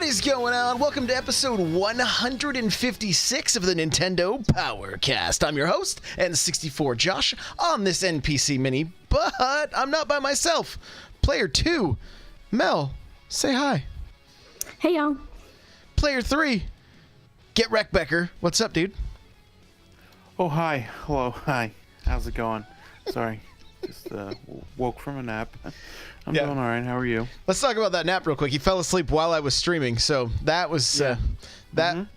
is going on? Welcome to episode 156 of the Nintendo Powercast. I'm your host, N64 Josh, on this NPC Mini, but I'm not by myself. Player 2, Mel, say hi. Hey, y'all. Player 3, Get Wrecked Becker. What's up, dude? Oh, hi. Hello. Hi. How's it going? Sorry. Just woke from a nap. I'm doing all right. How are you? Let's talk about that nap real quick. He fell asleep while I was streaming, so that was that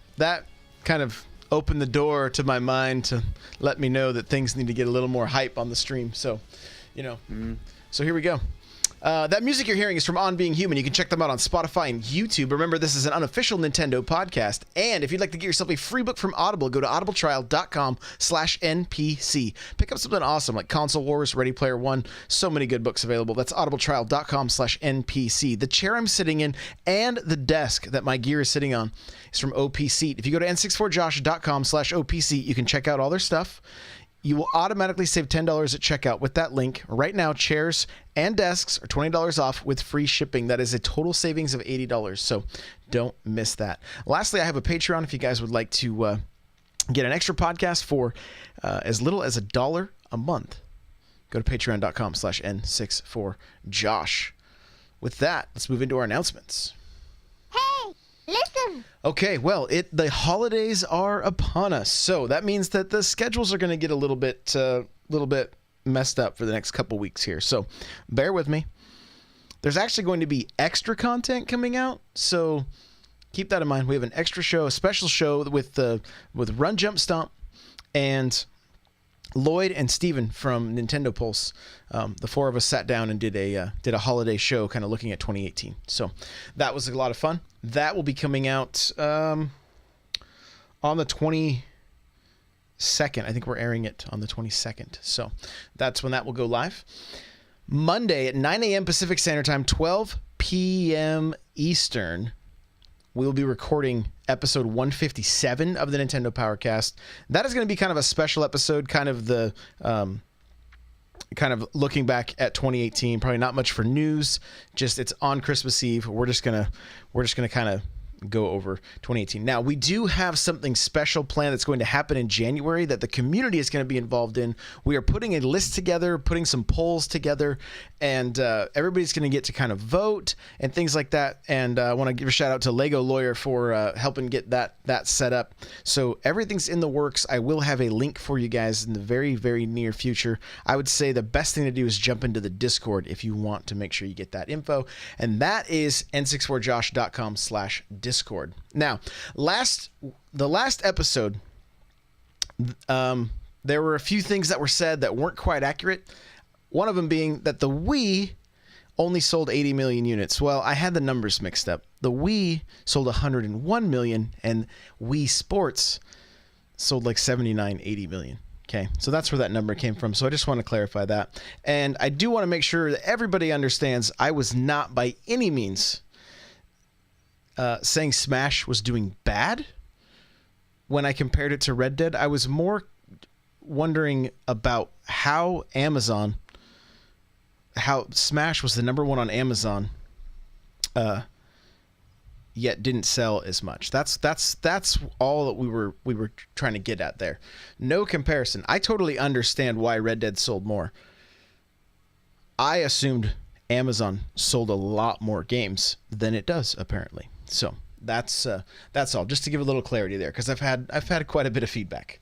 kind of opened the door to my mind to let me know that things need to get a little more hype on the stream. So, so here we go. That music you're hearing is from On Being Human. You can check them out on Spotify and YouTube. Remember, this is an unofficial Nintendo podcast. And if you'd like to get yourself a free book from Audible, go to audibletrial.com/NPC. Pick up something awesome like Console Wars, Ready Player One. So many good books available. That's audibletrial.com/NPC. The chair I'm sitting in and the desk that my gear is sitting on is from OP Seat. If you go to n64josh.com/OPC, you can check out all their stuff. You will automatically save $10 at checkout with that link. Right now, chairs and desks are $20 off with free shipping. That is a total savings of $80, so don't miss that. Lastly, I have a Patreon if you guys would like to get an extra podcast for as little as $1 a month. Go to patreon.com/N64Josh. With that, let's move into our announcements. Hey, listen. Okay, well, the holidays are upon us, so that means that the schedules are going to get a little bit messed up for the next couple weeks here. So, bear with me. There's actually going to be extra content coming out, so keep that in mind. We have an extra show, a special show with Run Jump Stomp and Lloyd and Steven from Nintendo Pulse. The four of us sat down and did a holiday show kind of looking at 2018. So that was a lot of fun. That will be coming out on the 22nd. I think we're airing it on the 22nd. So that's when that will go live. Monday at 9 a.m. Pacific Standard Time, 12 p.m. Eastern, we'll be recording episode 157 of the Nintendo Powercast. That is going to be kind of a special episode, kind of the kind of looking back at 2018. Probably not much for news. Just it's on Christmas Eve. We're just gonna kind of go over 2018. Now, we do have something special planned that's going to happen in January that the community is going to be involved in. We are putting a list together, putting some polls together, and everybody's going to get to kind of vote and things like that. And I want to give a shout out to Lego Lawyer for helping get that set up. So everything's in the works. I will have a link for you guys in the very, very near future. I would say the best thing to do is jump into the Discord if you want to make sure you get that info. And that is n64josh.com/Discord. Now, the last episode, there were a few things that were said that weren't quite accurate. One of them being that the Wii only sold 80 million units. Well, I had the numbers mixed up. The Wii sold 101 million, and Wii Sports sold like 79, 80 million. Okay, so that's where that number came from. So I just want to clarify that. And I do want to make sure that everybody understands I was not by any means saying Smash was doing bad when I compared it to Red Dead. I was more wondering about how Smash was the number one on Amazon, yet didn't sell as much. That's all that we were trying to get at there. No comparison. I totally understand why Red Dead sold more. I assumed Amazon sold a lot more games than it does, apparently. So that's all. Just to give a little clarity there, because I've had quite a bit of feedback.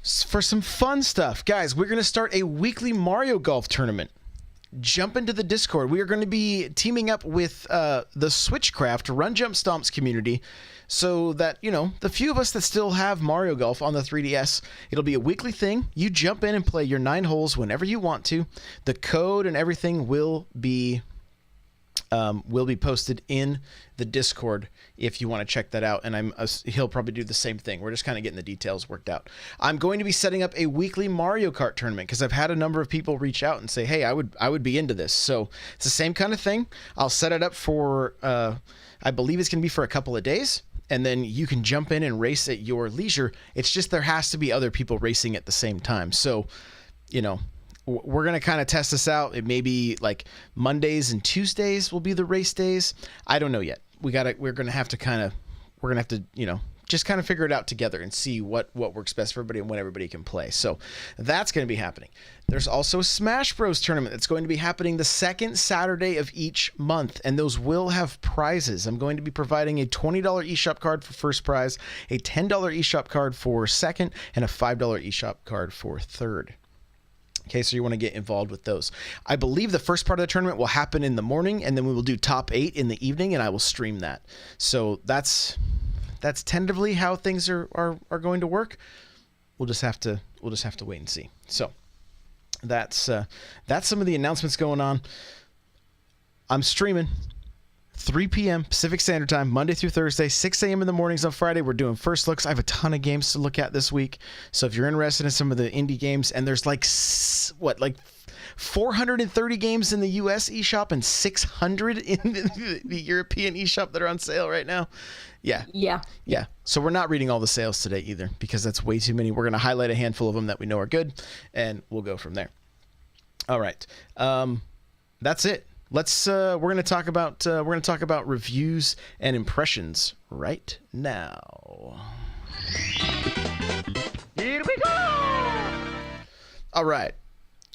For some fun stuff, guys, we're going to start a weekly Mario Golf tournament. Jump into the Discord. We are going to be teaming up with the Switchcraft Run Jump Stomps community, so that, the few of us that still have Mario Golf on the 3DS, it'll be a weekly thing. You jump in and play your 9 holes whenever you want to. The code and everything will be posted in the Discord if you want to check that out, and he'll probably do the same thing. We're just kind of getting the details worked out. I'm going to be setting up a weekly Mario Kart tournament because I've had a number of people reach out and say, hey, I would be into this. So it's the same kind of thing. I'll set it up for I believe it's going to be for a couple of days, and then you can jump in and race at your leisure. It's just there has to be other people racing at the same time. So, we're going to kind of test this out. It may be like Mondays and Tuesdays will be the race days. I don't know yet. we're gonna have to just kind of figure it out together and see what works best for everybody and when everybody can play. So that's going to be happening. There's also a Smash Bros tournament that's going to be happening the second Saturday of each month, and those will have prizes. I'm going to be providing a $20 eShop card for first prize, a $10 eShop card for second, and a $5 eShop card for third. Okay, so you want to get involved with those. I believe the first part of the tournament will happen in the morning, and then we will do top 8 in the evening, and I will stream that. So that's tentatively how things are going to work. We'll just have to wait and see. So that's some of the announcements going on. I'm streaming 3 p.m. Pacific Standard Time, Monday through Thursday, 6 a.m. in the mornings on Friday. We're doing first looks. I have a ton of games to look at this week. So if you're interested in some of the indie games, and there's like 430 games in the US eShop and 600 in the European eShop that are on sale right now. Yeah. So we're not reading all the sales today either, because that's way too many. We're going to highlight a handful of them that we know are good, and we'll go from there. All right. That's it. We're going to talk about reviews and impressions right now. Here we go. All right.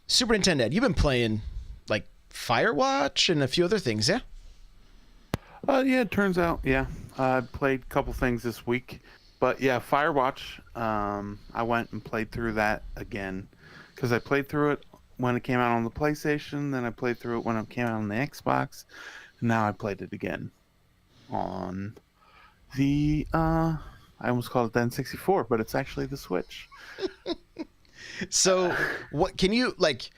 Super Nintendo Ed, you've been playing like Firewatch and a few other things, yeah? Yeah, it turns out, yeah. I played a couple things this week. But yeah, Firewatch, I went and played through that again. Because I played through it when it came out on the PlayStation, then I played through it when it came out on the Xbox, and now I played it again on the, I almost called it the N64, but it's actually the Switch. So, what can you kind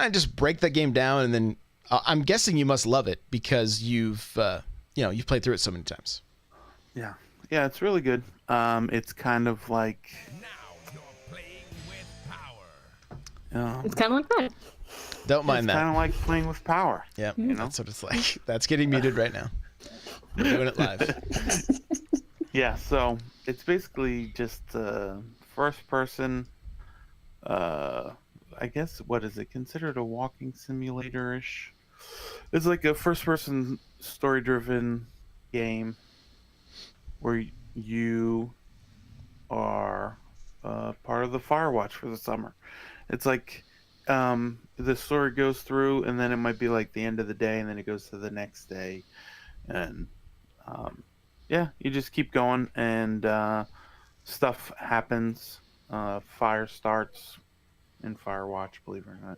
of just break that game down, and then I'm guessing you must love it because you've played through it so many times. Yeah, it's really good. It's kind of like now you're playing with power. It's kind of like that. Don't mind that. It's kind of like playing with power. Yeah, that's what it's like. That's getting muted right now. We're doing it live. Yeah, so it's basically just first person. I guess, what is it considered, a walking simulator-ish? It's like a first-person story-driven game where you are part of the Firewatch for the summer. It's like the story goes through, and then it might be like the end of the day, and then it goes to the next day, and you just keep going, and stuff happens. Fire starts in Firewatch, believe it or not,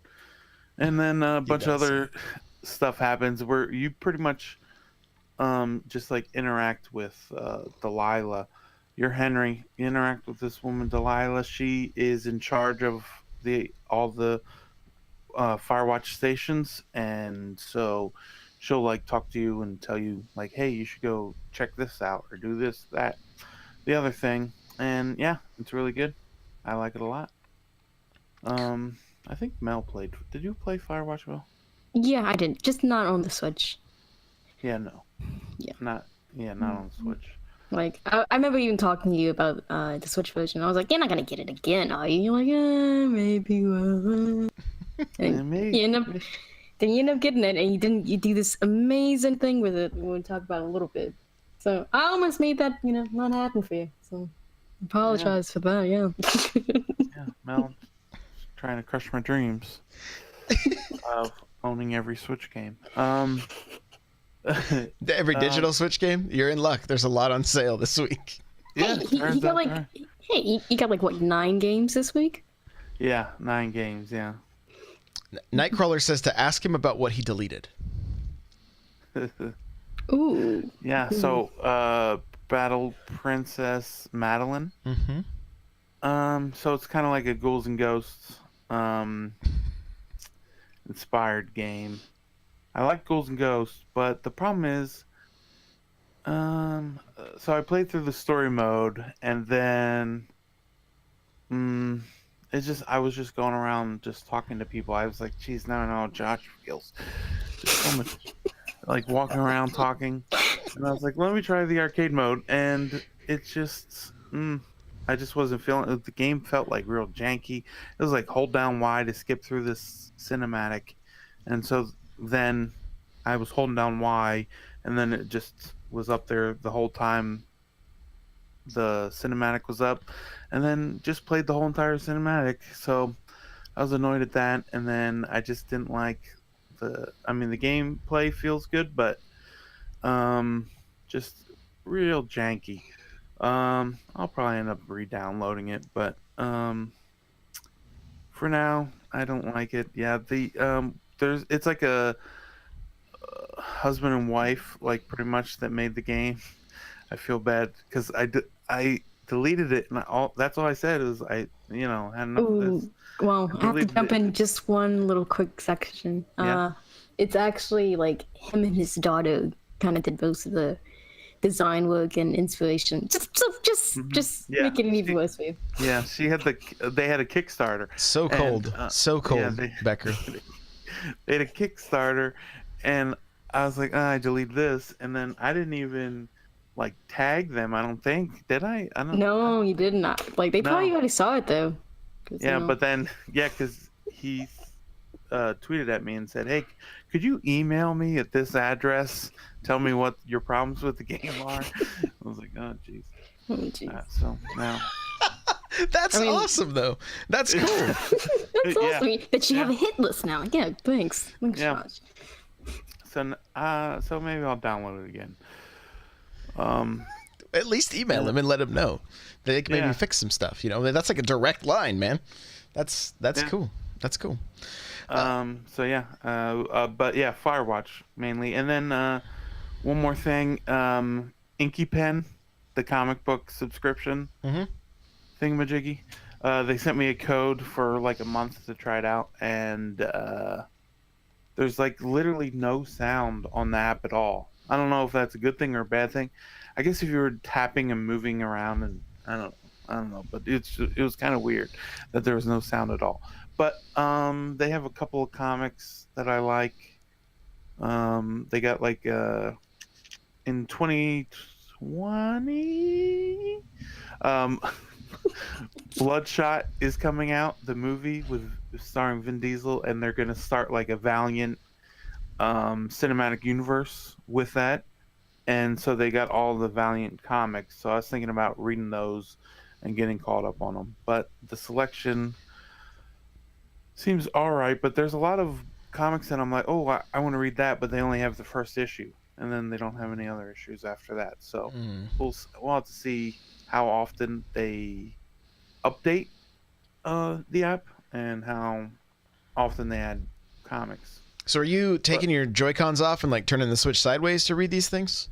and then a bunch of other stuff happens where you pretty much just like interact with Delilah. You're Henry. You interact with this woman, Delilah. She is in charge of all the Firewatch stations, and so she'll like talk to you and tell you like, hey, you should go check this out or do this, that, the other thing, and yeah, it's really good. I like it a lot. I think Mel played. Did you play Firewatch, Mel? Yeah, I did. Just not on the Switch. Yeah, no. Yeah. Not on the Switch. Like, I remember even talking to you about the Switch version. I was like, you're not going to get it again, are you? You're like, maybe well. And maybe. you end up getting it, and you do this amazing thing with it. We'll talk about it a little bit. So I almost made that, not happen for you. So apologize for that, yeah. Yeah, Mel trying to crush my dreams of owning every Switch game. Every digital Switch game, you're in luck. There's a lot on sale this week. Yeah, you got like, you got like what, 9 games this week? Yeah, 9 games. Yeah. Nightcrawler says to ask him about what he deleted. Ooh. Yeah. So, Battle Princess Madeline. Mm-hmm. So it's kind of like a Ghouls and Ghosts inspired game. I like Ghouls and Ghosts, but the problem is, so I played through the story mode, and then, I was just going around just talking to people. I was like, geez, now I know how Josh feels. Just so much, like walking around talking, and I was like, let me try the arcade mode, and it just, I just wasn't feeling it. The game felt like real janky. It was like hold down Y to skip through this cinematic, and so then I was holding down Y, and then it just was up there the whole time the cinematic was up, and then just played the whole entire cinematic. So I was annoyed at that, and then I just didn't like the gameplay feels good, but just real janky. I'll probably end up re-downloading it, but for now I don't like it. Yeah, it's like a husband and wife, like, pretty much, that made the game. I feel bad because I deleted it, and that's all I said is had enough of this. Well, I have to jump in just one little quick section. Yeah. It's actually like him and his daughter kind of did most of the design work and inspiration. Just make it even worse for you. Yeah, they had a Kickstarter. So cold, Becker. They had a Kickstarter, and I was like, I deleted this, and then I didn't even tag them. I don't think, did I? I don't. No, you did not. Like, they probably already saw it though. Yeah, but then because he tweeted at me and said, "Hey, could you email me at this address? Tell me what your problems with the game are." I was like, "Oh, jeez." Oh, jeez. So now. That's awesome, though. That's cool. That's awesome that you have a hit list now. Yeah, thanks. Thanks, Yeah. Josh. So maybe I'll download it again. At least email him and let him know. They can maybe fix some stuff. That's like a direct line, man. That's cool. That's cool. But yeah, Firewatch mainly, and then one more thing, Inky Pen, the comic book subscription thingamajiggy. They sent me a code for like a month to try it out, and there's literally no sound on the app at all. I don't know if that's a good thing or a bad thing. I guess if you were tapping and moving around, and I don't know, but it was kind of weird that there was no sound at all. But they have a couple of comics that I like. They got in 2020, Bloodshot is coming out, the movie starring Vin Diesel, and they're gonna start a Valiant cinematic universe with that. And so they got all the Valiant comics. So I was thinking about reading those and getting caught up on them. But the selection seems all right. But there's a lot of comics that I'm like, oh, I want to read that, but they only have the first issue, and then they don't have any other issues after that. So we'll have to see how often they update the app and how often they add comics. So are you taking your Joy-Cons off and turning the Switch sideways to read these things?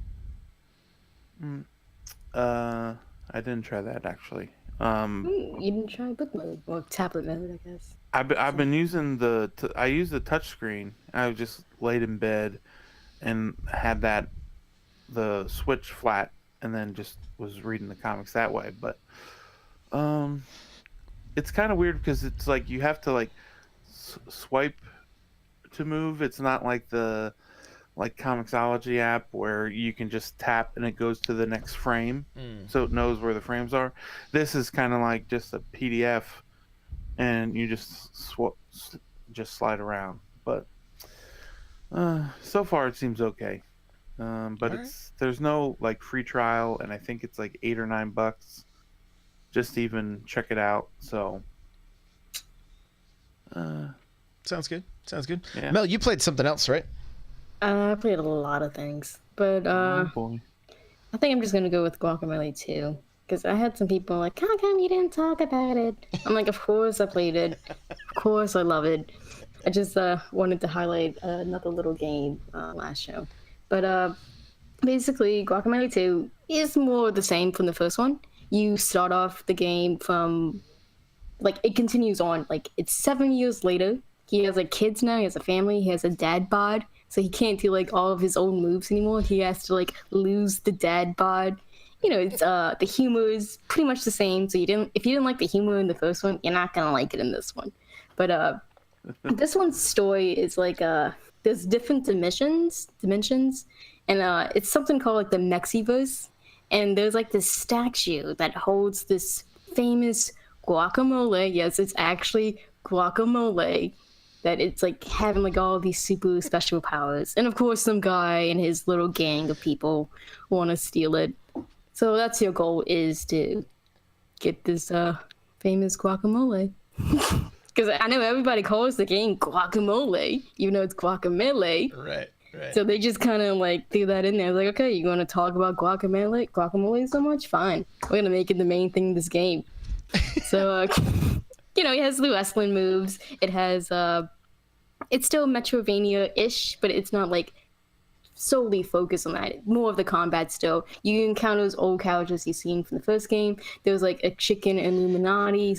I didn't try that, actually. You didn't try book mode or tablet mode, I guess. I've been using I use the touch screen. I just laid in bed and had the Switch flat, and then just was reading the comics that way. But it's kind of weird because it's you have to swipe to move. It's not like the Comixology app where you can just tap and it goes to the next frame, so it knows where the frames are. This is kind of just a PDF, and you just slide around. But so far it seems okay. But there's no free trial, and I think it's $8 or $9 just to even check it out. So sounds good. Yeah. Mel, you played something else, right? I played a lot of things, but oh boy. I think I'm just gonna go with Guacamelee 2, because I had some people how come you didn't talk about it? I'm like, of course I played it, of course I love it. I just wanted to highlight another little game last show, but basically Guacamelee 2 is more the same from the first one. You start off the game from it continues on, it's 7 years later. He has kids now, he has a family, he has a dad bod. So he can't do all of his own moves anymore. He has to lose the dad bod. It's the humor is pretty much the same. So if you didn't like the humor in the first one, you're not gonna like it in this one. But this one's story is there's different dimensions, and it's something called the Mexiverse. And there's this statue that holds this famous guacamole. Yes, it's actually guacamole. that it's like having like all these super special powers, and of course some guy and his little gang of people want to steal it. So that's your goal, is to get this famous guacamole. Because I know everybody calls the game guacamole, even though it's guacamole. Right. So they just kind of like threw that in there. Like, okay, you want to talk about guacamole so much? Fine. We're going to make it the main thing in this game. So, it has the wrestling moves. It has, it's still Metroidvania-ish, but it's not like solely focused on that. More of the combat still. You encounter those old characters you've seen from the first game. There was like a chicken Illuminati,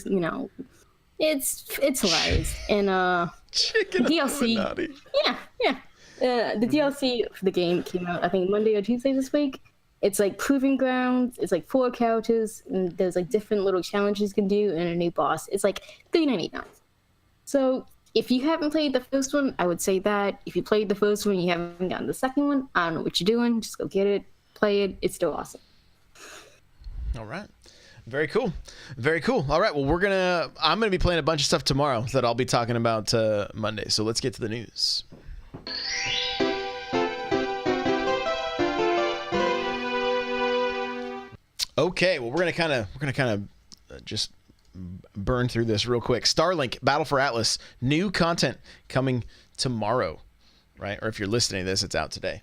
it's hilarious. And Chicken DLC. Illuminati. Yeah. The DLC for the game came out, I think, Monday or Tuesday this week. It's like Proving Grounds. It's like 4 characters, and there's like different little challenges you can do, and a new boss. It's like $3.99. So if you haven't played the first one, I would say that. If you played the first one, you haven't gotten the second one, I don't know what you're doing. Just go get it, play it. It's still awesome. All right. Very cool. All right. Well, I'm going to be playing a bunch of stuff tomorrow that I'll be talking about Monday. So let's get to the news. Okay, well, we're gonna kind of just burn through this real quick. Starlink Battle for Atlas, new content coming tomorrow, right? Or if you're listening to this, it's out today.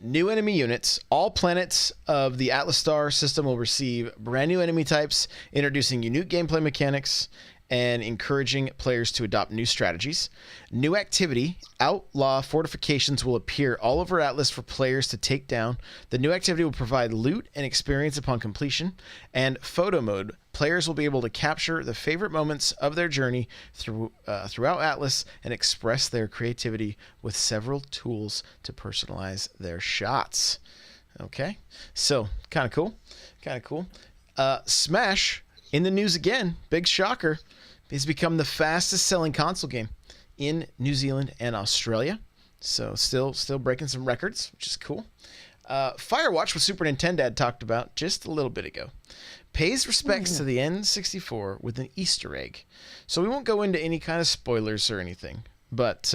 New enemy units. All planets of the Atlas star system will receive brand new enemy types, introducing unique gameplay mechanics and encouraging players to adopt new strategies. New activity, outlaw fortifications, will appear all over Atlas for players to take down. The new activity will provide loot and experience upon completion. And photo mode, players will be able to capture the favorite moments of their journey throughout Atlas and express their creativity with several tools to personalize their shots. Okay, so kind of cool. Smash, in the news again, big shocker, has become the fastest selling console game in New Zealand and Australia. So still breaking some records, which is cool. Firewatch, with Super Nintendo talked about just a little bit ago, pays respects to the N64 with an Easter egg. So we won't go into any kind of spoilers or anything, but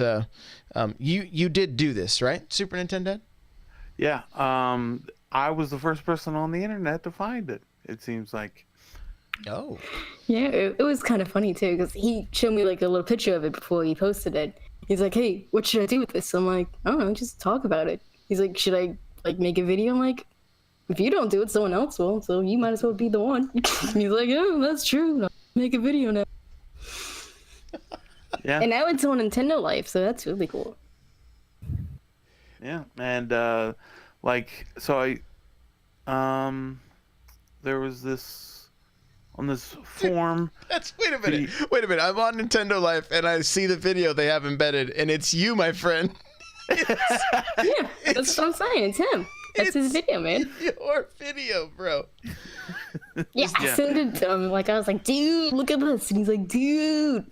you did do this, right, Super Nintendo? Yeah, I was the first person on the internet to find it, it seems like. Oh. Yeah, it was kind of funny too, because he showed me like a little picture of it before he posted it. He's like, "Hey, what should I do with this?" I'm like, "I don't know, just talk about it." He's like, "Should I like make a video?" I'm like, "If you don't do it, someone else will, so you might as well be the one." He's like, "Oh, that's true. I'll make a video now." Yeah. And now it's on Nintendo Life, so that's really cool. Yeah, and there was this on this form. Wait a minute. I'm on Nintendo Life and I see the video they have embedded, and it's you, my friend. Yeah, that's what I'm saying. It's him. That's his video, man. Your video, bro. Yeah, I sent it to him. Like, I was like, "Dude, look at this," and he's like, "Dude."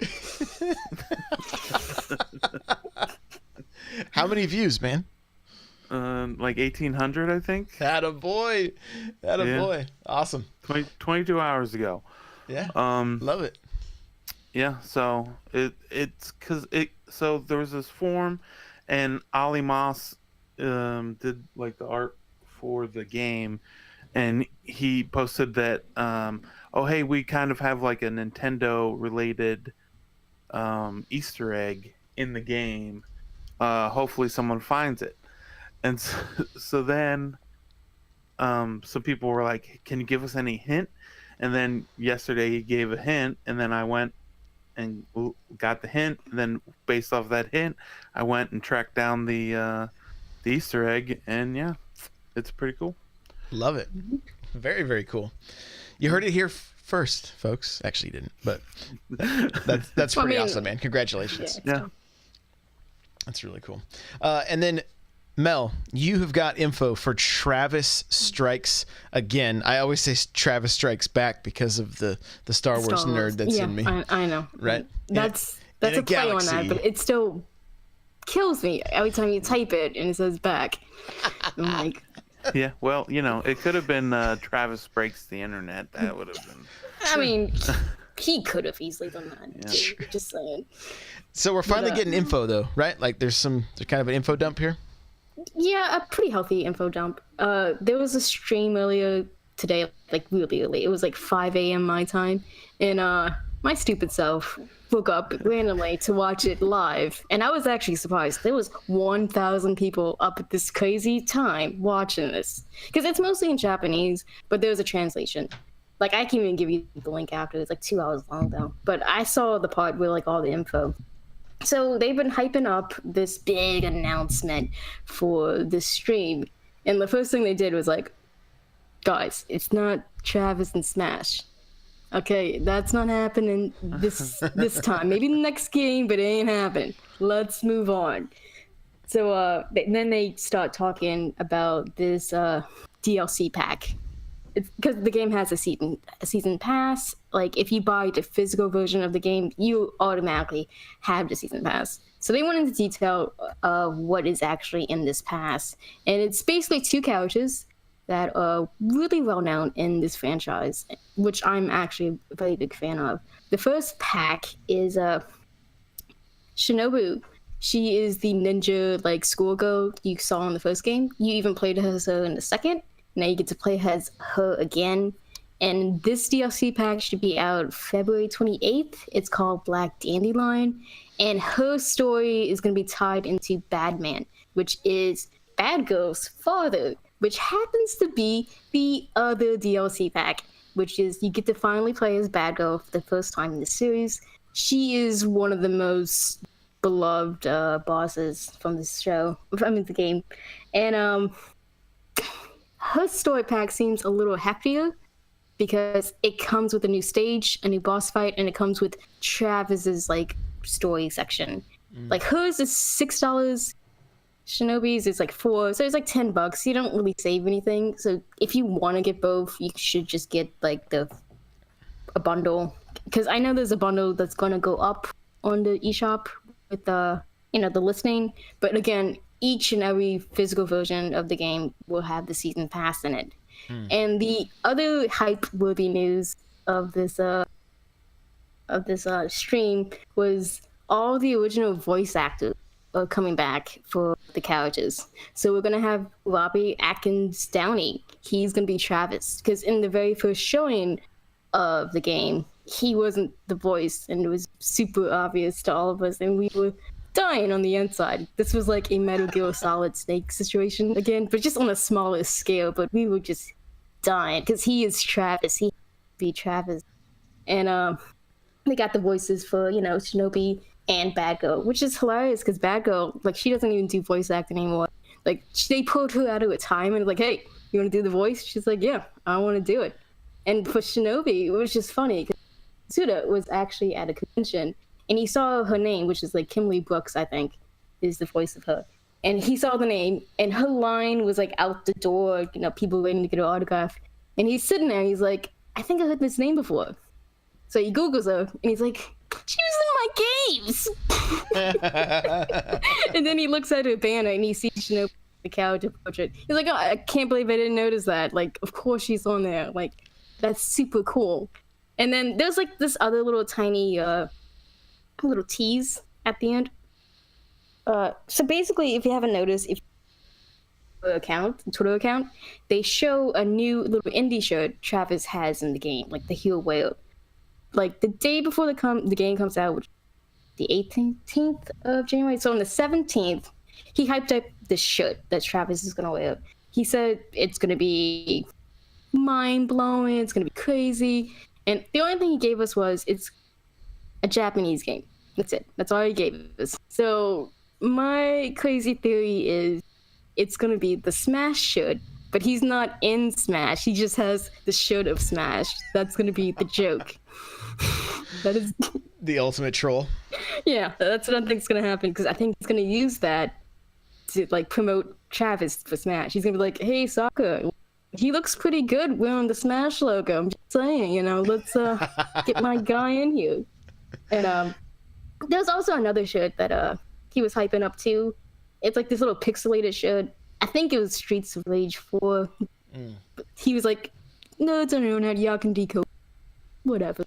How many views, man? Like 1,800, I think. Attaboy. Awesome. 22 hours ago. Yeah. Love it. Yeah. So it's because so there was this form, and Ali Moss did like the art for the game, and he posted that oh hey, we kind of have like a Nintendo related Easter egg in the game. Hopefully someone finds it. And so then some people were like, "Can you give us any hint?" And then yesterday he gave a hint, and then I went and got the hint. And then based off that hint, I went and tracked down the Easter egg, and yeah, it's pretty cool. Love it. Very, very cool. You heard it here first, folks. Actually, you didn't, but that's pretty awesome, man. Congratulations. Yeah. That's really cool. And then, Mel, you have got info for Travis Strikes Again. I always say Travis Strikes Back because of the Star Wars nerd that's in me. I know. Right? That's a play on that, but it still kills me every time you type it and it says back. I'm like... Yeah, well, it could have been Travis Breaks the Internet. That would have been... I mean, he could have easily done that. Too, just saying. So we're finally getting info though, right? Like there's kind of an info dump here. Yeah, a pretty healthy info dump. There was a stream earlier today, like really early. It was like 5 a.m. my time, and my stupid self woke up randomly to watch it live, and I was actually surprised. There was 1,000 people up at this crazy time watching this, because it's mostly in Japanese, but there's a translation. Like, I can even give you the link after. It's like 2 hours long though, but I saw the part with like all the info. So they've been hyping up this big announcement for this stream, and the first thing they did was like, guys, it's not Travis and Smash. Okay, that's not happening this time. Maybe the next game, but it ain't happening. Let's move on. So then they start talking about this DLC pack. It's because the game has a season pass. Like, if you buy the physical version of the game, you automatically have the season pass. So they went into detail of what is actually in this pass, and it's basically 2 characters that are really well known in this franchise, which I'm actually a very big fan of. The first pack is Shinobu. She is the ninja like schoolgirl you saw in the first game. You even played as her in the second. Now you get to play as her again. And this DLC pack should be out February 28th. It's called Black Dandelion. And her story is going to be tied into Badman, which is Bad Girl's father, which happens to be the other DLC pack, which is you get to finally play as Bad Girl for the first time in the series. She is one of the most beloved bosses from this show, from the game. And her story pack seems a little heftier because it comes with a new stage, a new boss fight, and it comes with Travis's like story section. Like, hers is $6. Shinobi's is like $4, so it's like $10. You don't really save anything. So if you want to get both, you should just get like a bundle, because I know there's a bundle that's gonna go up on the eShop with the listing. But again, each and every physical version of the game will have the season pass in it. And the other hype-worthy news of this stream was all the original voice actors are coming back for the characters. So we're gonna have Robbie Atkins Downey. He's gonna be Travis, because in the very first showing of the game, he wasn't the voice, and it was super obvious to all of us, and we were dying on the inside. This was like a Metal Gear Solid Snake situation again, but just on a smaller scale. But we were just dying because he is Travis. He be Travis, and they got the voices for Shinobi and Bad Girl, which is hilarious because Bad Girl, like, she doesn't even do voice acting anymore. Like, they pulled her out of a time and like, hey, you want to do the voice? She's like, yeah, I want to do it. And for Shinobi, it was just funny because Suda was actually at a convention and he saw her name, which is like Kimberly Brooks, I think, is the voice of her. And he saw the name and her line was like out the door, people waiting to get her autograph. And he's sitting there and he's like, I think I heard this name before. So he Googles her and he's like, she was in my games. And then he looks at her banner and he sees Shinobi, the character portrait. He's like, oh, I can't believe I didn't notice that. Like, of course she's on there. Like, that's super cool. And then there's like this other little tiny little tease at the end. So basically, if you haven't noticed, if Twitter account, they show a new little indie shirt Travis has in the game, like the heel whale. Like the day before the game comes out, which is the 18th of January. So on the 17th, he hyped up this shirt that Travis is gonna wear. He said it's gonna be mind-blowing, it's gonna be crazy. And the only thing he gave us was it's a Japanese game. That's it. That's all he gave us. So my crazy theory is it's going to be the Smash shirt, but he's not in Smash. He just has the shirt of Smash. That's going to be the joke. That is the ultimate troll. Yeah, that's what I think is going to happen, because I think he's going to use that to like promote Travis for Smash. He's going to be like, hey, Sokka, he looks pretty good wearing the Smash logo. I'm just saying, let's get my guy in here. And there's also another shirt that he was hyping up too. It's like this little pixelated shirt. I think it was Streets of Rage 4. But he was like, no, it's on the internet. Y'all can decode. Whatever.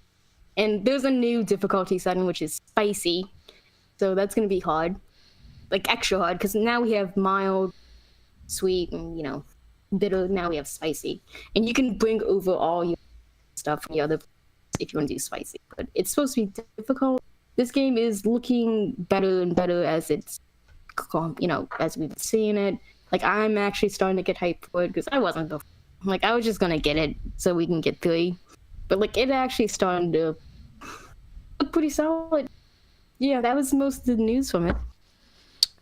And there's a new difficulty setting, which is spicy. So that's going to be hard. Like, extra hard, because now we have mild, sweet, and, bitter. Now we have spicy. And you can bring over all your stuff from the other if you want to do spicy. But it's supposed to be difficult. This game is looking better and better as it's, as we've been seeing it. Like, I'm actually starting to get hyped for it, because I wasn't before. Like, I was just going to get it so we can get 3. But, like, it actually starting to look pretty solid. Yeah, that was most of the news from it.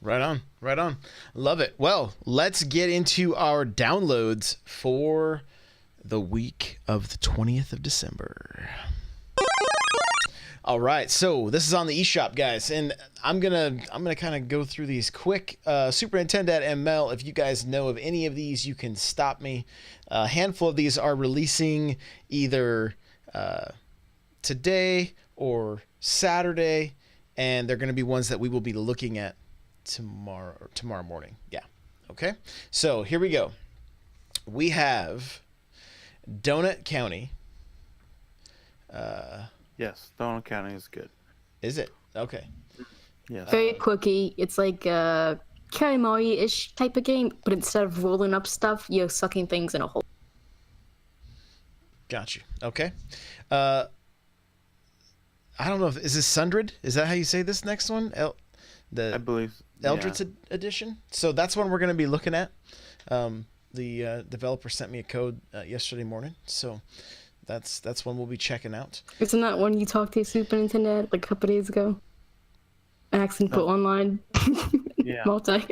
Right on. Love it. Well, let's get into our downloads for the week of the 20th of December. All right, so this is on the eShop, guys, and I'm gonna kind of go through these quick. Super Nintendo ML. If you guys know of any of these, you can stop me. A handful of these are releasing either today or Saturday, and they're going to be ones that we will be looking at tomorrow morning. Yeah. Okay. So here we go. We have Donut County. Yes, Donut County is good. Is it? Okay. Yes. Very quirky. It's like a Katamari-ish type of game, but instead of rolling up stuff, you're sucking things in a hole. Got you. Okay. I don't know if is this Sundred? Is that how you say this next one? I believe. Eldritch Edition. So that's one we're going to be looking at. The developer sent me a code yesterday morning, so that's one we'll be checking out. Isn't that one you talked to Super Nintendo like a couple days ago? Accent put online. Yeah. Multi.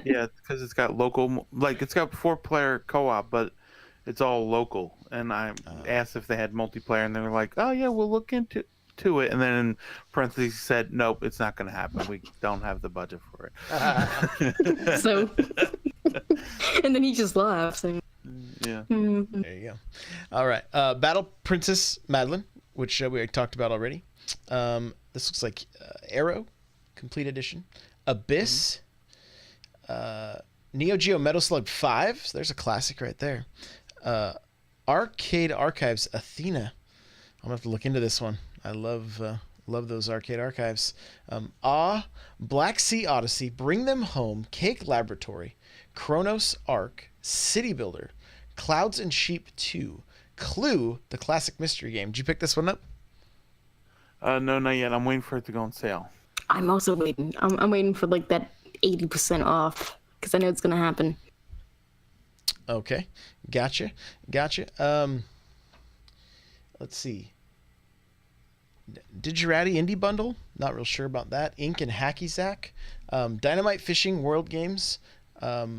Yeah, because it's got local, like it's got 4-player co-op, but it's all local. And I asked if they had multiplayer, and they were like, "Oh yeah, we'll look into it." And then in parentheses said, "Nope, it's not going to happen. We don't have the budget for it." So, and then he just laughs. And... Yeah. Mm-hmm. There you go. All right. Battle Princess Madeline, which we talked about already. This looks like Arrow, Complete Edition. Abyss. Neo Geo Metal Slug 5. So there's a classic right there. Arcade Archives Athena. I'm going to have to look into this one. I love those arcade archives. Black Sea Odyssey, Bring Them Home, Cake Laboratory, Chronos Arc, City Builder, Clouds and Sheep 2, Clue, the classic mystery game. Did you pick this one up? No, not yet. I'm waiting for it to go on sale. I'm also waiting. I'm waiting for like that 80% off because I know it's gonna happen. Okay, gotcha. Let's see. Digirati Indie Bundle, not real sure about that. Ink and Hacky Sack, Dynamite Fishing World Games. Yes,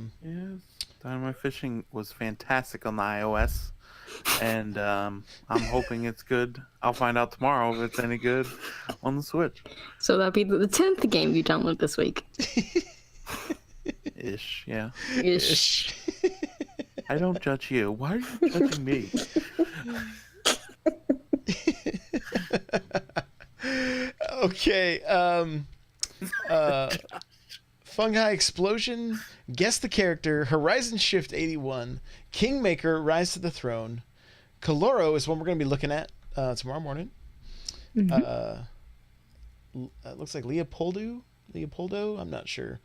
Dynamite Fishing was fantastic on the iOS, and I'm hoping it's good. I'll find out tomorrow if it's any good on the Switch. So that'd be the 10th game you download this week. Ish, yeah. Ish. I don't judge you. Why are you judging me? Okay. Fungi Explosion, Guess the Character, Horizon Shift 81, Kingmaker, Rise to the Throne. Caloro is one we're going to be looking at tomorrow morning. Mm-hmm. It looks like Leopoldo, I'm not sure.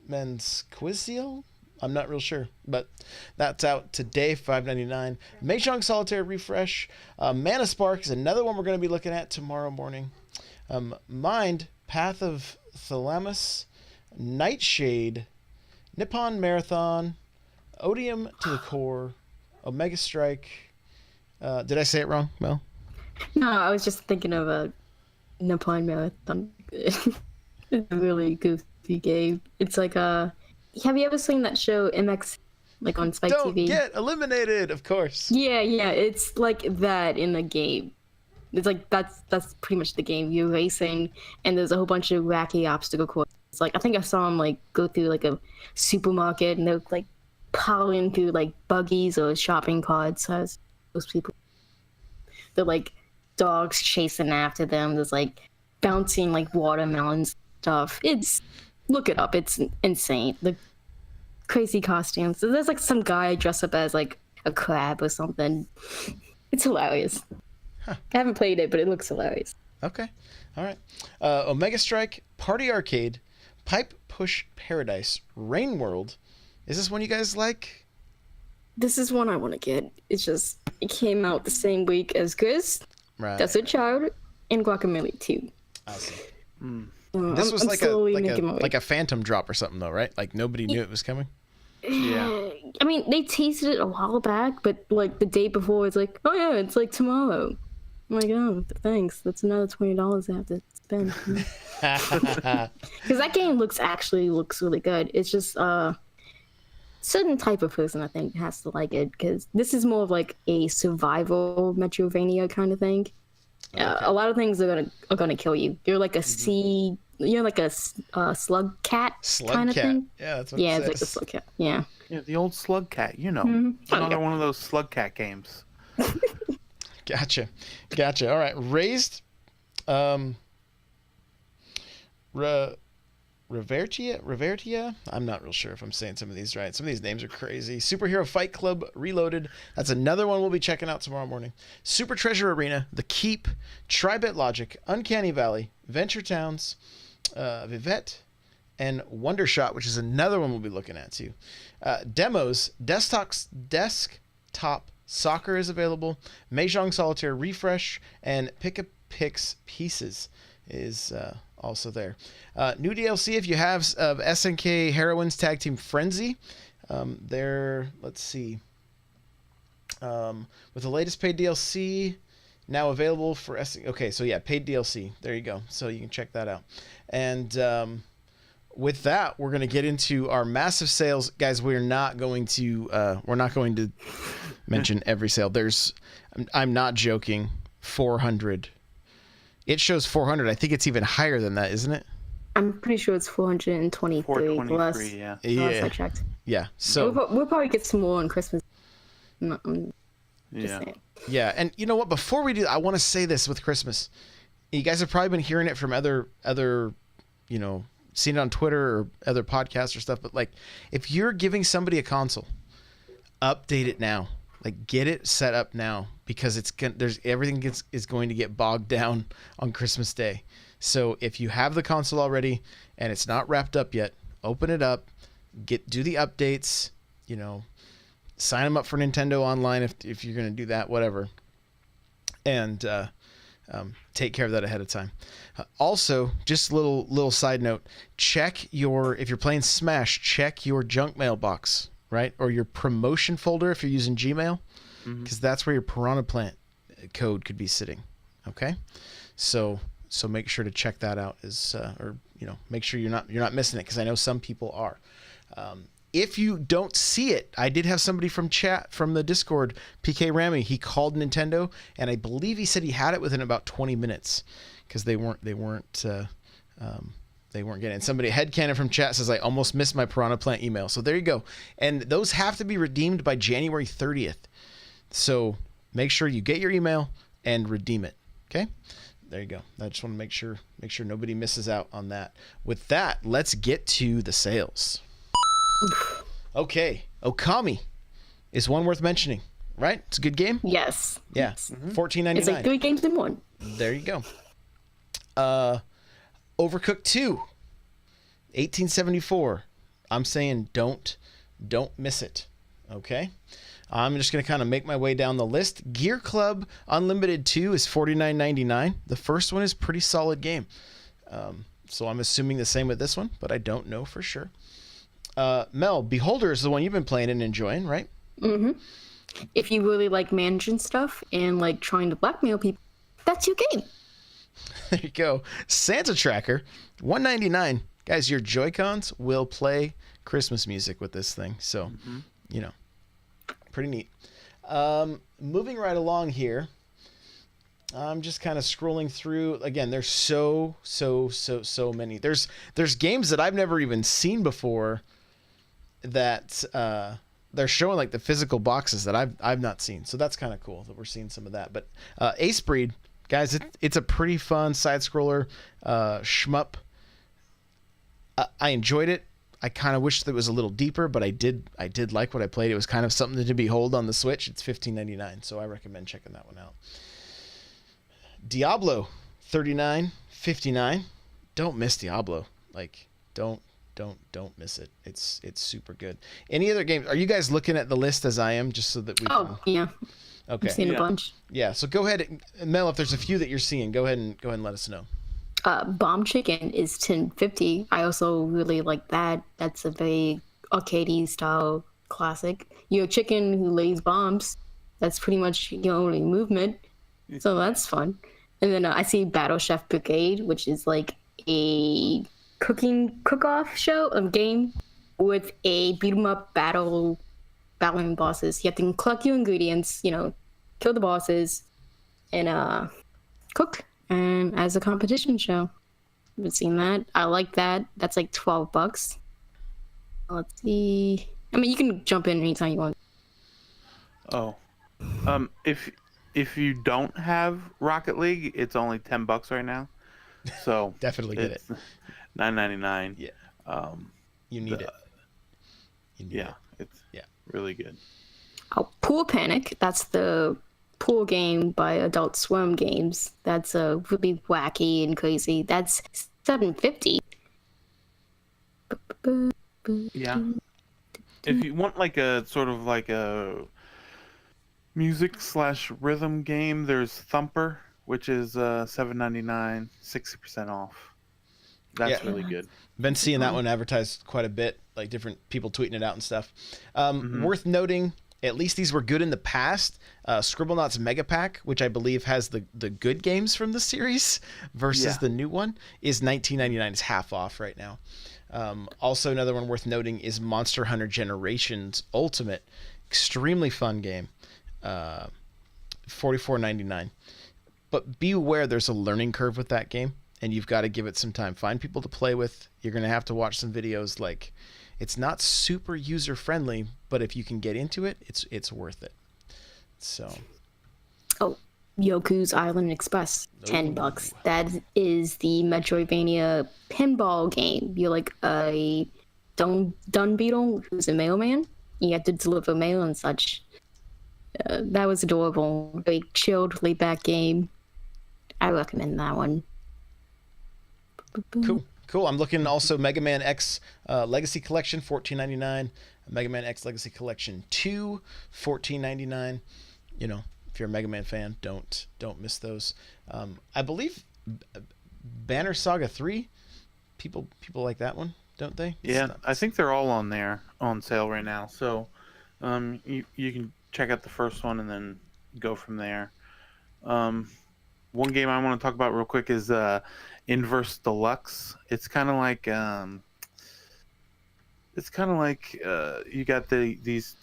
Manquizio? I'm not real sure, but that's out today, $5.99. Mahjong Solitaire Refresh. Mana Spark is another one we're going to be looking at tomorrow morning. Mind, Path of Thalamus, Nightshade, Nippon Marathon, Odium to the Core, Omega Strike. Did I say it wrong, Mel? No, I was just thinking of a Nippon Marathon. It's a really goofy game. It's like a... Have you ever seen that show MX, like on Spike Don't TV? get eliminated, of course. Yeah, it's like that in a game. It's like that's pretty much the game. You're racing, and there's a whole bunch of wacky obstacle courses. Like I think I saw them like go through like a supermarket, and they're like piling through like buggies or shopping carts. As those people, they're like dogs chasing after them. There's like bouncing like watermelons stuff. Look it up. It's insane. The crazy costumes. There's like some guy dressed up as like a crab or something. It's hilarious. I haven't played it, but it looks hilarious. Okay. All right. Omega Strike, Party Arcade, Pipe Push Paradise, Rain World. Is this one you guys like? This is one I want to get. It's just, it came out the same week as Gris, Right. That's a Child, and Guacamelee 2. I see. This was like a phantom drop or something though, right? Like nobody knew it was coming. Yeah. I mean, they teased it a while back, but like the day before, it's like, oh yeah, it's like tomorrow. I'm like, oh, thanks. That's another $20 I have to spend. Because that game looks really good. It's just certain type of person I think has to like it, because this is more of like a survival Metroidvania kind of thing. Okay. A lot of things are gonna kill you. You're like a sea. You're like a slug cat kind of thing. Yeah, that's what yeah, it says. it's like a slug cat. Yeah. Yeah, the old slug cat, you know. Mm-hmm. One of those slug cat games. Gotcha. All right, Raised, Revertia. I'm not real sure if I'm saying some of these right. Some of these names are crazy. Superhero Fight Club Reloaded. That's another one we'll be checking out tomorrow morning. Super Treasure Arena, The Keep, Tribet Logic, Uncanny Valley, Venture Towns, Vivette, and Wondershot, which is another one we'll be looking at too. Demos, Desktop Soccer is available. Mahjong Solitaire Refresh and Pick-a-Pix Pieces is also there. New DLC if you have of SNK Heroines Tag Team Frenzy. Let's see. With the latest paid DLC now available for SNK. Okay, so yeah, paid DLC. There you go. So you can check that out. And with that, we're going to get into our massive sales, guys. We're not going to mention every sale. I'm not joking. 400. It shows 400. I think it's even higher than that, isn't it? I'm pretty sure it's 423. 423, yeah. Last I checked. Yeah. So we'll probably get some more on Christmas. Yeah. Saying. Yeah, and you know what? Before we do, I want to say this with Christmas. You guys have probably been hearing it from other, seen it on Twitter or other podcasts or stuff. But like, if you're giving somebody a console, update it now. Like, get it set up now, because everything is going to get bogged down on Christmas Day. So if you have the console already and it's not wrapped up yet, open it up, do the updates, sign them up for Nintendo Online if you're going to do that, whatever, and take care of that ahead of time. Also, just a little side note: if you're playing Smash, check your junk mailbox. Right? Or your promotion folder if you're using Gmail, because that's where your Piranha Plant code could be sitting. Okay, so make sure to check that out make sure you're not missing it, because I know some people are. If you don't see it, I did have somebody from the Discord, PK Ramy. He called Nintendo, and I believe he said he had it within about 20 minutes, because they weren't getting it. And somebody, Headcanon from chat, says, I almost missed my Piranha Plant email. So there you go. And those have to be redeemed by January 30th. So make sure you get your email and redeem it. Okay? There you go. I just want to make sure nobody misses out on that. With that, let's get to the sales. Okay. Okami is one worth mentioning, right? It's a good game? Yes. Yeah. $14.99. It's like 3 games in one. There you go. Overcooked 2, 1874. I'm saying don't miss it. Okay? I'm just going to kind of make my way down the list. Gear Club Unlimited 2 is $49.99. The first one is a pretty solid game. So I'm assuming the same with this one, but I don't know for sure. Mel, Beholder is the one you've been playing and enjoying, right? Mm-hmm. If you really like managing stuff and like trying to blackmail people, that's your game. There you go. Santa Tracker, $199. Guys, your Joy-Cons will play Christmas music with this thing. So, pretty neat. Moving right along here, I'm just kind of scrolling through. Again, there's so many. There's games that I've never even seen before that they're showing, like the physical boxes that I've not seen. So that's kind of cool that we're seeing some of that. But Ace Breed, guys, it's a pretty fun side-scroller shmup. I enjoyed it. I kind of wish that it was a little deeper, but I did like what I played. It was kind of something to behold on the Switch. It's $15.99, so I recommend checking that one out. Diablo, $39.59. Don't miss Diablo. Like, don't miss it. It's super good. Any other games? Are you guys looking at the list as I am, just so that we can... Oh, yeah. Okay. I've seen a bunch. Yeah, so go ahead, Mel, if there's a few that you're seeing, go ahead and let us know. Bomb Chicken is $10.50. I also really like that. That's a very arcadey style classic. You're a chicken who lays bombs. That's pretty much your only movement. So that's fun. And then I see Battle Chef Brigade, which is like a cooking cook-off show of game with a beat 'em up battling bosses. You have to collect your ingredients, kill the bosses, and cook. And as a competition show, I've seen that. I like that. That's like $12. Let's see. I mean, you can jump in anytime you want. Oh, if you don't have Rocket League, it's only $10 right now. So Definitely get it. $9.99. Yeah. You need it. You need it. It's really good. Oh, Pool Panic. That's the pool game by Adult Swim Games. That's really wacky and crazy. That's $7.50. Yeah. If you want like a sort of like a music/rhythm game, there's Thumper, which is $7.99, 60% off. That's really good. Been seeing that one advertised quite a bit, like different people tweeting it out and stuff. Worth noting, at least these were good in the past. Scribblenauts Mega Pack, which I believe has the good games from the series versus the new one, is $19.99. It's half off right now. Also, another one worth noting is Monster Hunter Generations Ultimate. Extremely fun game. $44.99. But be aware there's a learning curve with that game, and you've got to give it some time. Find people to play with. You're going to have to watch some videos. Like, it's not super user friendly, but if you can get into it, it's worth it. So. Oh, Yoku's Island Express, $10. That is the Metroidvania pinball game. You're like a dung beetle who's a mailman. You have to deliver mail and such. That was adorable. Very chilled, laid back game. I recommend that one. Cool. I'm looking also Mega Man X Legacy Collection, $14.99. Mega Man X Legacy Collection 2, $14.99. If you're a Mega Man fan, don't miss those. I believe Banner Saga 3, people like that one, don't they? Yeah, I think they're all on there on sale right now. So you can check out the first one and then go from there. One game I want to talk about real quick is Inverse Deluxe. It's kind of like you got these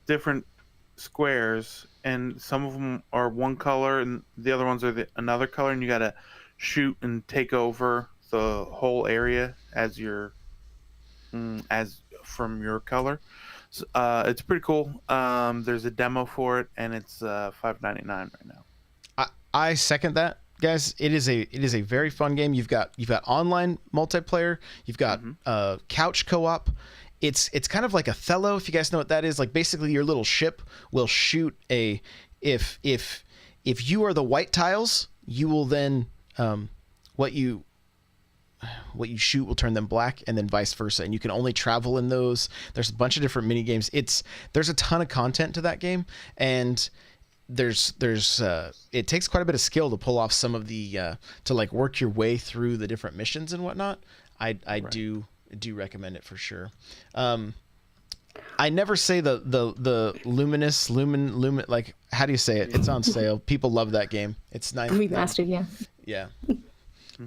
different squares, and some of them are one color and the other ones are another color, and you got to shoot and take over the whole area as from your color. So, it's pretty cool. There's a demo for it, and it's $5.99 right now. I second that, guys. It is a very fun game. You've got online multiplayer. You've got couch co-op. It's kind of like Othello, if you guys know what that is. Like, basically your little ship will shoot if you are the white tiles, you will then what you shoot will turn them black, and then vice versa. And you can only travel in those. There's a bunch of different mini games. There's a ton of content to that game, and there's it takes quite a bit of skill to pull off some of the to like work your way through the different missions and whatnot. I do recommend it for sure. I never say the lumen, like, how do you say it? It's on sale. People love that game. It's nice. Remastered, yeah. Yeah.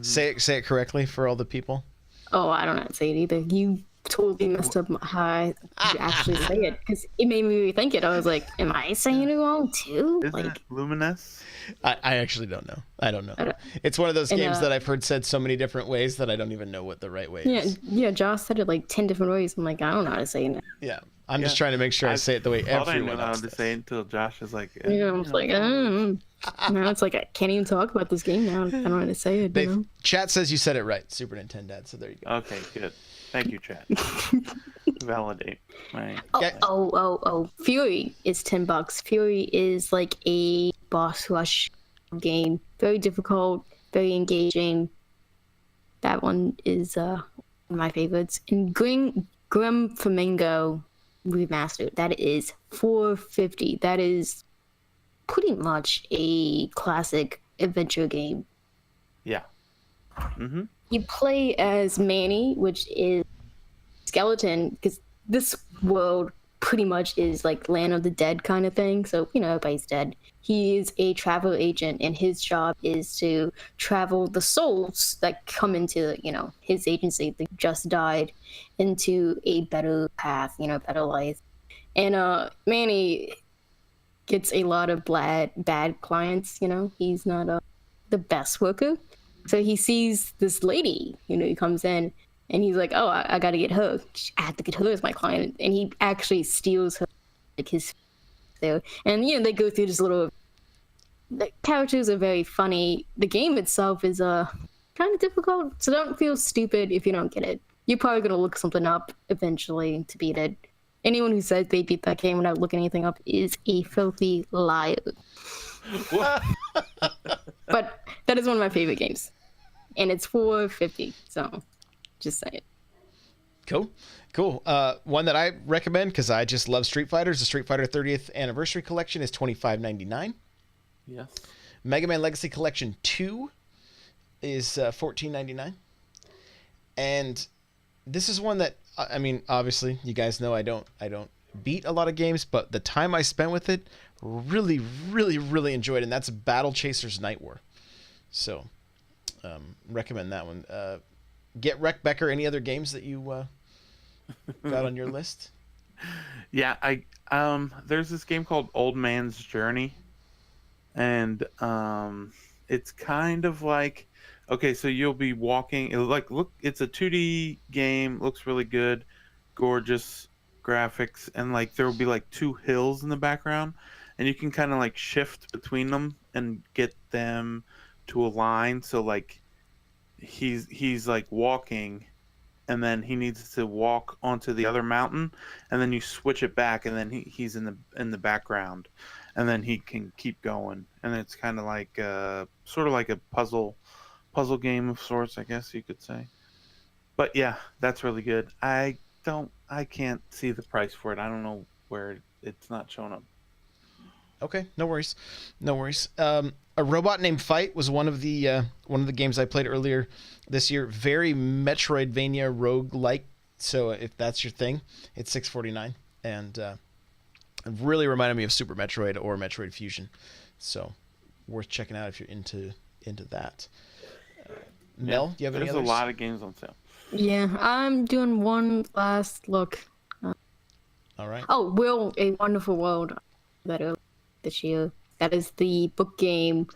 Say it correctly for all the people. Oh, I don't know how to say it either. You totally messed up how I actually say it, because it made me rethink it. I was like, am I saying it wrong too? Isn't it Luminous? I actually don't know. I don't know. It's one of those games that I've heard said so many different ways that I don't even know what the right way is. Yeah, Josh said it like 10 different ways. I'm like, I don't know how to say it. Yeah. I'm just trying to make sure I say it the way everyone else does. I say it until Josh is like... I was like, now it's like, I can't even talk about this game now. I don't know how to say it. Chat says you said it right, Super Nintendo, so there you go. Okay, good. Thank you, chat. Validate. Right. Oh. Fury is $10. Fury is like a boss rush game. Very difficult, very engaging. That one is one of my favorites. And Grim Flamingo Remastered, that is $4.50. That is pretty much a classic adventure game. Yeah. Mm-hmm. You play as Manny, which is skeleton, because this world pretty much is like Land of the Dead kind of thing. So, everybody's dead. He is a travel agent, and his job is to travel the souls that come into, his agency that just died into a better path, better life. And Manny gets a lot of bad clients, He's not the best worker. So he sees this lady, he comes in, and he's like, oh, I got to get her. I have to get her as my client. And he actually steals her, like his there. And, they go through this little... The characters are very funny. The game itself is kind of difficult, so don't feel stupid if you don't get it. You're probably going to look something up eventually to beat it. Anyone who says they beat that game without looking anything up is a filthy liar. But that is one of my favorite games. And it's $4.50, so just say it. Cool. One that I recommend because I just love Street Fighters. The Street Fighter 30th Anniversary Collection is $25.99. Yes. Mega Man Legacy Collection 2 is $14.99. And this is one that, I mean, obviously, you guys know I don't beat a lot of games, but the time I spent with it, really, really, really enjoyed it, and that's Battle Chasers Night War. So, recommend that one. Get Wreck Becker, any other games that you got on your list? Yeah, there's this game called Old Man's Journey, and it's kind of like, okay, so you'll be walking. It's a 2D game. Looks really good, gorgeous graphics, and like there will be like two hills in the background, and you can kind of like shift between them and get them to align. So like he's like walking, and then he needs to walk onto the other mountain, and then you switch it back, and then he's in the background, and then he can keep going, and it's kind of like sort of like a puzzle game of sorts, I guess you could say. But yeah, that's really good. I can't see the price for it. I don't know where it's not showing up. Okay, no worries. A Robot Named Fight was one of the games I played earlier this year. Very Metroidvania roguelike. So if that's your thing, it's $6.49, and it really reminded me of Super Metroid or Metroid Fusion. So worth checking out if you're into that. Mel, do you have any others? There's a lot of games on sale. Yeah, I'm doing one last look. All right. Oh, A Wonderful World that this year. That is the book game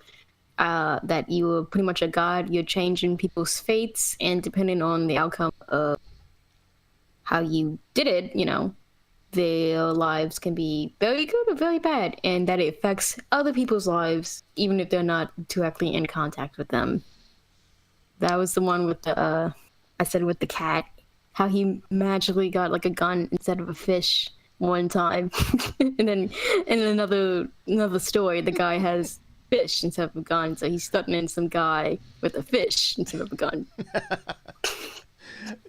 that you are pretty much a god. You're changing people's fates, and depending on the outcome of how you did it, their lives can be very good or very bad, and that it affects other people's lives, even if they're not directly in contact with them. That was the one with with the cat, how he magically got like a gun instead of a fish one time. and then in another story, the guy has fish instead of a gun, so he's threatening some guy with a fish instead of a gun.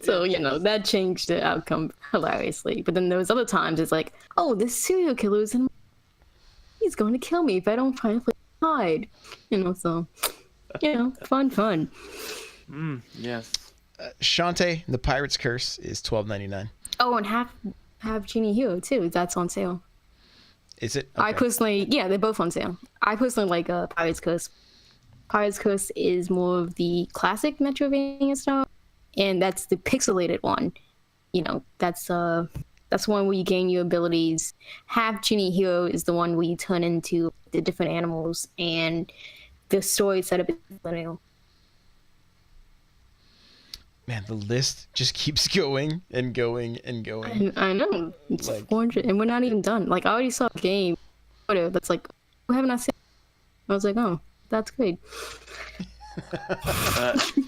So, that changed the outcome hilariously. But then there was other times it's like, oh, this serial killer is in... He's going to kill me if I don't finally hide. So, fun. Yes. Shantae, The Pirate's Curse is $12.99. Oh, and have Genie Hero too. That's on sale. Is it? Okay. I personally, they're both on sale. I personally like Pirate's Curse. Pirate's Curse is more of the classic Metroidvania style, and that's the pixelated one. That's one where you gain your abilities. Half Genie Hero is the one where you turn into the different animals, and the story setup is linear. Man, the list just keeps going and going and going. I know. It's 400, and we're not even done. Like, I already saw a game that's like, we haven't seen. I was like, oh, that's great.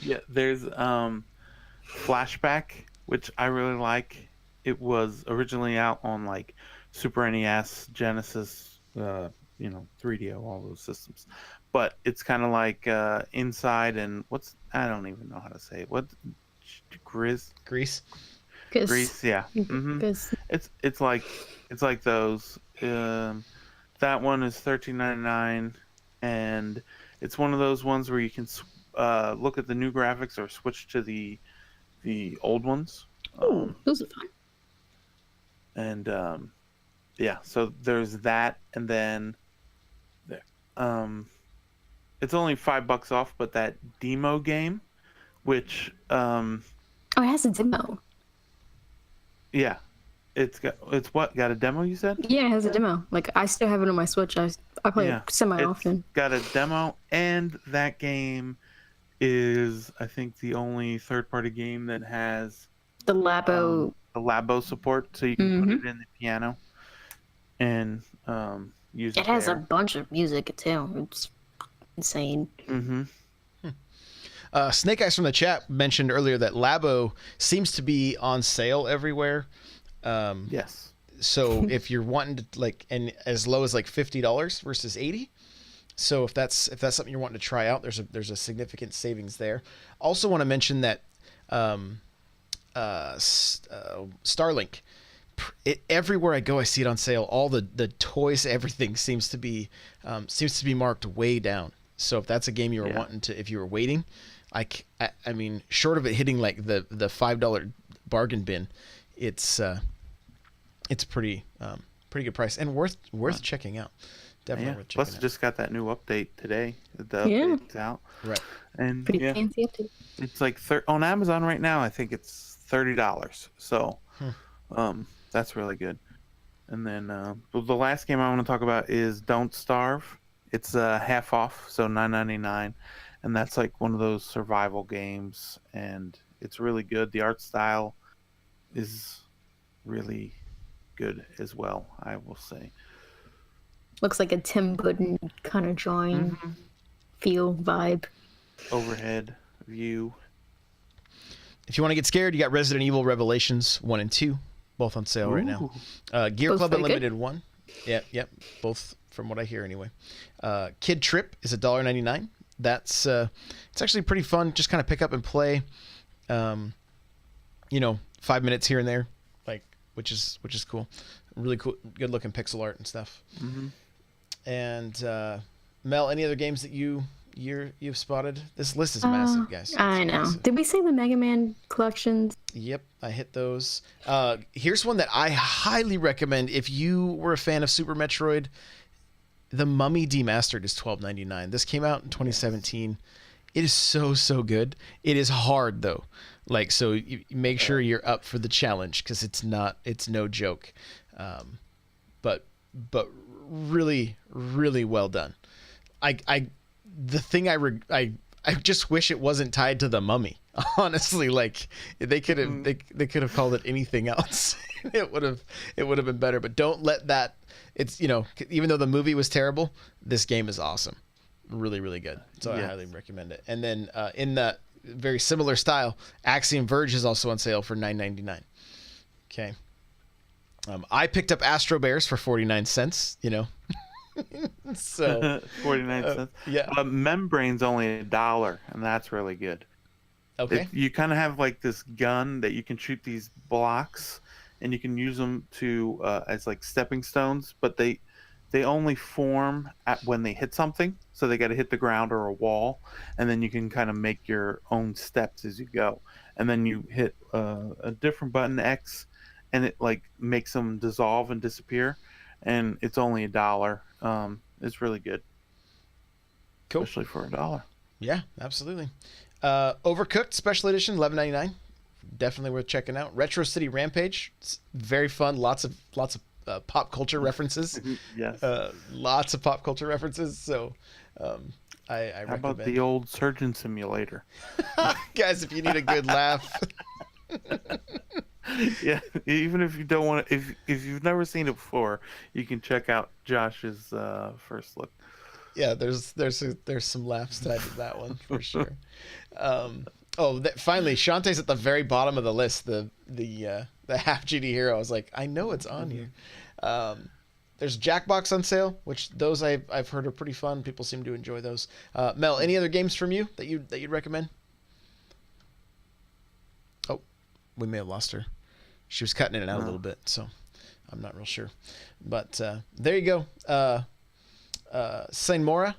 Yeah, there's Flashback, which I really like. It was originally out on like Super NES, Genesis, 3DO, all those systems. But it's kind of like Inside and I don't even know how to say it. What Grease. Grease, yeah. It's like those. That one is $13.99, and it's one of those ones where you can look at the new graphics or switch to the old ones. Oh, those are fun. And yeah, so there's that, and then it's only $5 off, but that demo game, which it has a demo. Yeah, it's got a demo, you said? Yeah, it has a demo. Like, I still have it on my Switch. I play it semi-often. It's got a demo, and that game is, I think, the only third-party game that has the Labo support, so you can put it in the piano and use it. It has a bunch of music too. It's insane. Snake Eyes from the chat mentioned earlier that Labo seems to be on sale everywhere. Yes. So if you're wanting to and as low as like $50 versus $80. So if that's something you're wanting to try out, there's a significant savings there. Also want to mention that Starlink. Everywhere I go, I see it on sale. All the toys, everything seems to be marked way down. So if that's a game you were wanting to, if you were waiting, I mean, short of it hitting like the $5 bargain bin, it's pretty good price and worth checking out. Definitely worth checking out. Plus, just got that new update today. The update's out. Right. And pretty fancy update. It's like on Amazon right now. I think it's $30. So, that's really good. And then the last game I want to talk about is Don't Starve. It's half off, so $9.99, and that's like one of those survival games, and it's really good. The art style is really good as well, I will say. Looks like a Tim Burton kind of drawing feel vibe. Overhead view. If you want to get scared, you got Resident Evil Revelations 1 and 2, both on sale right now. Gear Both Club pretty Unlimited 1. Yep, both from what I hear anyway. Kid Trip is $1.99. That's it's actually pretty fun. Just kind of pick up and play. 5 minutes here and there, which is cool. Really cool, good looking pixel art and stuff. And Mel, any other games that you've spotted? This list is massive, guys. I know. Massive. Did we say the Mega Man collections? Yep, I hit those. Here's one that I highly recommend if you were a fan of Super Metroid. The Mummy Demastered is $12.99. This came out in 2017. It is so good. It is hard though. So you make sure you're up for the challenge because it's no joke. But really well done. I just wish it wasn't tied to the Mummy. Honestly, they could have they could have called it anything else. it would have been better. But don't let that. It's even though the movie was terrible, this game is awesome, really good. So I highly recommend it. And then in that very similar style, Axiom Verge is also on sale for $9.99. Okay. I picked up Astro Bears for 49 cents. So 49 cents. Yeah. Membrane's only $1, and that's really good. Okay. You kind of have like this gun that you can shoot these blocks, and you can use them to as like stepping stones, but they only form when they hit something, so they got to hit the ground or a wall, and then you can kind of make your own steps as you go, and then you hit a different button, X, and it makes them dissolve and disappear, and it's only $1. It's really good. Cool. Especially for $1. Yeah, absolutely. Overcooked Special Edition, $11.99. Definitely worth checking out. Retro City Rampage, it's very fun. Lots of pop culture references. Yes. Lots of pop culture references. So, I recommend. How about the old Surgeon Simulator? Guys, if you need a good laugh. Yeah, even if you don't want to, if you've never seen it before, you can check out Josh's first look. Yeah, there's some laughs tied to that one for sure. Finally, Shantae's at the very bottom of the list. The half GD hero. I was like, I know it's on here. There's Jackbox on sale, which those I've heard are pretty fun. People seem to enjoy those. Mel, any other games from you that you'd recommend? Oh, we may have lost her. She was cutting in and out a little bit, so I'm not real sure. But there you go. Senmora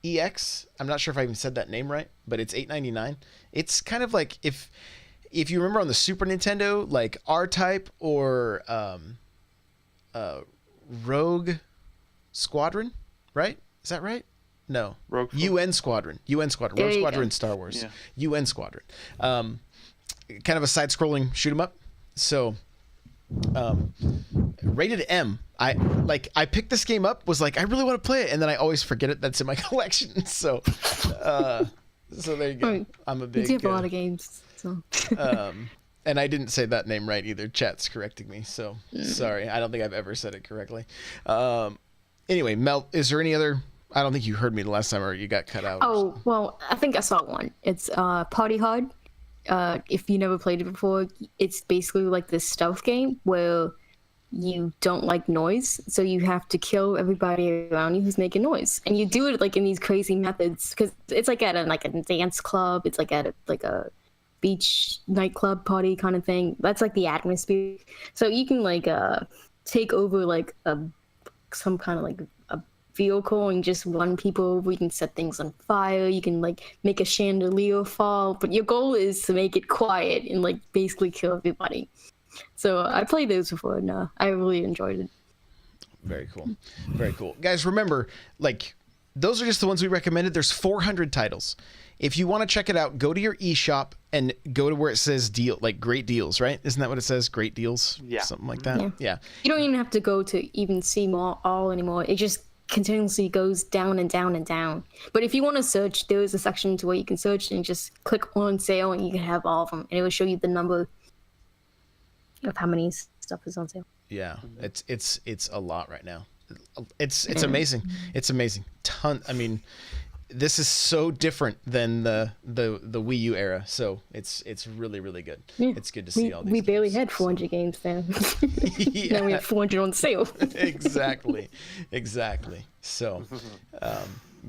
EX. I'm not sure if I even said that name right, but it's $8.99. It's kind of like if you remember on the Super Nintendo, like R-Type or Rogue Squadron, right? Is that right? No. Rogue UN Squadron. UN Squadron. There Rogue you Squadron go. Star Wars. Yeah. UN Squadron. Kind of a side-scrolling shoot 'em up. So rated M. I picked this game up, was like, I really want to play it, and then I always forget it that's in my collection. So there you go. I'm a big You do have a lot of games, so. and I didn't say that name right either. Chat's correcting me, so sorry. I don't think I've ever said it correctly. Anyway, Mel, is there any other? I don't think you heard me the last time, or you got cut out. Oh, well, I think I saw one. It's Party Hard. If you never played it before, it's basically like this stealth game where you don't like noise, so you have to kill everybody around you who's making noise, and you do it like in these crazy methods because it's like at a dance club. It's like at a beach nightclub party kind of thing. That's like the atmosphere. So you can like take over like some kind of like a vehicle and just run people over. You can set things on fire. You can like make a chandelier fall, but your goal is to make it quiet and like basically kill everybody. So I played those before and I really enjoyed it. Very cool. Very cool. Guys, remember, like, those are just the ones we recommended. There's 400 titles. If you want to check it out, go to your eShop and go to where it says deal, like great deals, right? Isn't that what it says? Great deals? Yeah. Something like that? Yeah. You don't even have to go to even see all anymore. It just continuously goes down and down and down. But if you want to search, there is a section to where you can search and just click on sale and you can have all of them. And it will show you the number of how many stuff is on sale. Yeah. It's a lot right now. It's amazing. It's amazing. I mean, this is so different than the Wii U era. So it's really, really good. Yeah. It's good to see all these We barely games. had 400 games then. Yeah. Now we have 400 on sale. Exactly. So,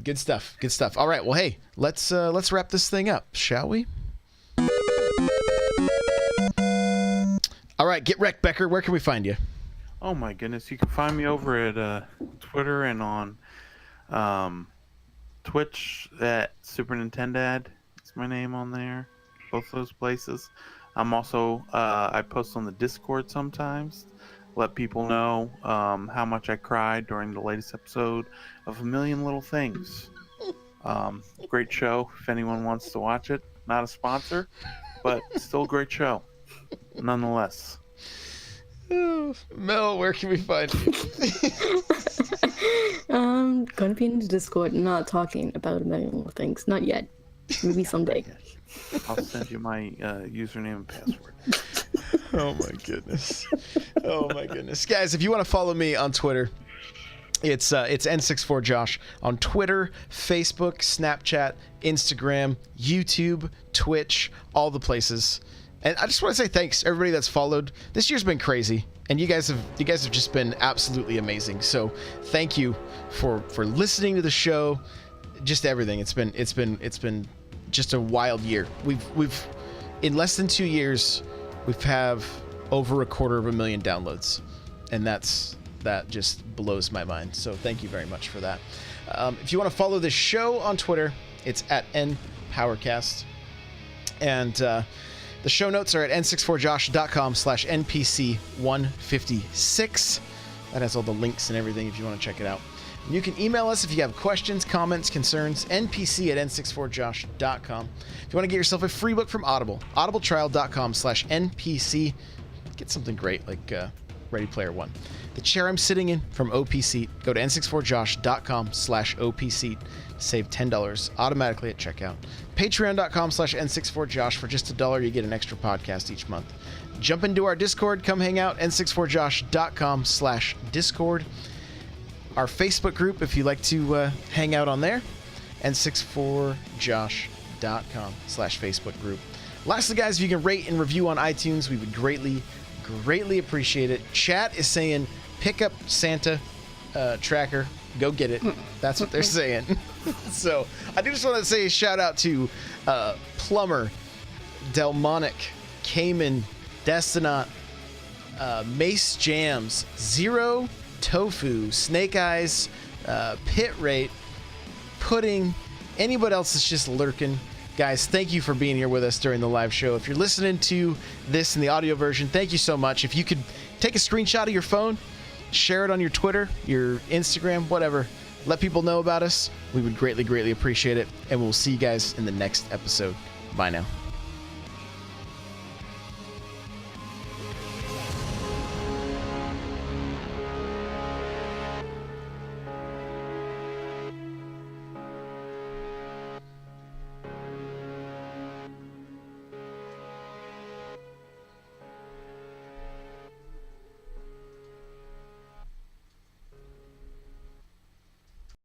good stuff. All right. Well, hey, let's wrap this thing up, shall we? All right, get wrecked, Becker. Where can we find you? Oh my goodness, you can find me over at Twitter and on Twitch at Super Nintendad. It's my name on there. Both those places. I'm also I post on the Discord sometimes. Let people know how much I cried during the latest episode of A Million Little Things. Great show if anyone wants to watch it. Not a sponsor, but still a great show nonetheless. Mel, where can we find you? Gonna be in the Discord, not talking about A Million Little Things. Not yet. Maybe someday. I'll send you my username and password. Oh my goodness. Guys, if you want to follow me on Twitter, it's N64Josh on Twitter, Facebook, Snapchat, Instagram, YouTube, Twitch, all the places. And I just want to say thanks everybody that's followed. This year's been crazy, and you guys have just been absolutely amazing. So thank you for listening to the show, just everything. It's been just a wild year. We've in less than 2 years, we've have over 250,000 downloads, and that just blows my mind. So thank you very much for that. If you want to follow this show on Twitter, it's at NPowercast, and the show notes are at n64josh.com/NPC156. That has all the links and everything if you want to check it out. You can email us if you have questions, comments, concerns, npc@n64josh.com. If you want to get yourself a free book from Audible, audibletrial.com/NPC. Get something great like Ready Player One. The chair I'm sitting in from OPC, go to n64josh.com/OPC. Save $10 automatically at checkout. Patreon.com/N64Josh. For just $1, you get an extra podcast each month. Jump into our Discord. Come hang out. N64Josh.com/Discord. Our Facebook group, if you like to hang out on there. N64Josh.com/Facebook group. Lastly, guys, if you can rate and review on iTunes, we would greatly appreciate it. Chat is saying, pick up Santa tracker, go get it. That's what they're saying. So I do just want to say a shout out to Plumber, Delmonic, Cayman, Destinot, Mace Jams, Zero, Tofu, Snake Eyes, Pit Rate, Pudding, anybody else that's just lurking. Guys, thank you for being here with us during the live show. If you're listening to this in the audio version, thank you so much. If you could take a screenshot of your phone, share it on your Twitter, your Instagram, whatever. Let people know about us. We would greatly, greatly appreciate it. And we'll see you guys in the next episode. Bye now.